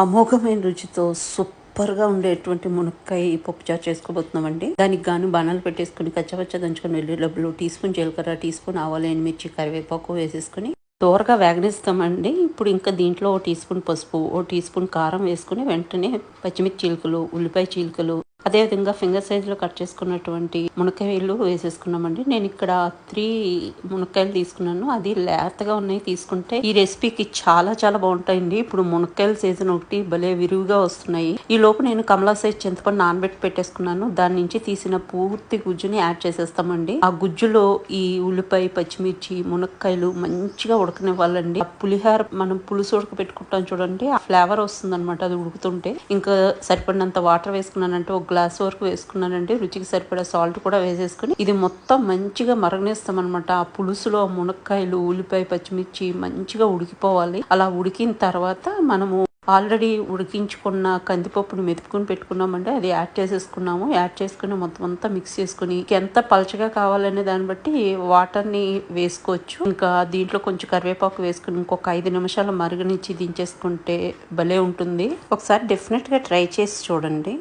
అమోఘమైన రుచితో సూపర్‌గా ఉండేటువంటి మునక్కాయ పప్పుచారు చేసుకోబోతున్నామండి. దానికి గాను బాణాలు పెట్టేసుకొని కచ్చాపచ్చా దంచుకొని వెల్లుల్లి, టీ స్పూన్ జీలకర్ర, టీ స్పూన్ ఆవాలు, ఎండుమిర్చి, కరివేపాకు వేసేసుకొని దోరగా వేగనిస్తామండి. ఇప్పుడు ఇంకా దీంట్లో ఓ టీ స్పూన్ పసుపు, ఓ టీ స్పూన్ కారం వేసుకొని వెంటనే పచ్చిమిర్చి చీలికలు, ఉల్లిపాయ చీలికలు, అదేవిధంగా ఫింగర్ సైజులో కట్ చేసుకున్నటువంటి మునక్కాయలు వేసేసుకున్నామండి. నేను ఇక్కడ 3 మునక్కాయలు తీసుకున్నాను. అది లేతగా ఉన్నాయి తీసుకుంటే ఈ రెసిపీకి చాలా చాలా బాగుంటాయండి. ఇప్పుడు మునక్కాయల సీజన్ ఒకటి భలే విరివిగా వస్తున్నాయి. ఈ లోపు నేను కమలా సైజ్ చింతపండు నానబెట్టి పెట్టేసుకున్నాను. దాని నుంచి తీసిన పూర్తి గుజ్జుని యాడ్ చేసేస్తామండి. ఆ గుజ్జులో ఈ ఉల్లిపాయ, పచ్చిమిర్చి, మునక్కాయలు మంచిగా ఉడకనివ్వాలండి. ఆ పులిహార మనం పులుసు ఉడక పెట్టుకుంటాం చూడండి, ఆ ఫ్లేవర్ వస్తుంది అనమాట అది ఉడుకుతుంటే. ఇంకా సరిపడినంత వాటర్ వేసుకున్నానంటే ఒక గ్లాస్ వరకు వేసుకున్నానండి. రుచికి సరిపడా సాల్ట్ కూడా వేసేసుకుని ఇది మొత్తం మంచిగా మరగనిస్తాం అనమాట. ఆ పులుసులో మునక్కాయలు, ఉల్లిపాయ, పచ్చిమిర్చి మంచిగా ఉడికిపోవాలి. అలా ఉడికిన తర్వాత మనము ఆల్రెడీ ఉడికించుకున్న కందిపప్పును మెతుకుని పెట్టుకున్నామంటే అది యాడ్ చేసేసుకున్నాము. యాడ్ చేసుకుని మొత్తం అంతా మిక్స్ చేసుకుని ఎంత పలచగా కావాలనే దాన్ని బట్టి వాటర్ని వేసుకోవచ్చు. ఇంకా దీంట్లో కొంచెం కరివేపాకు వేసుకుని ఇంకొక 5 నిమిషాలు మరగనిచ్చి దించేసుకుంటే భలే ఉంటుంది. ఒకసారి డెఫినెట్గా ట్రై చేసి చూడండి.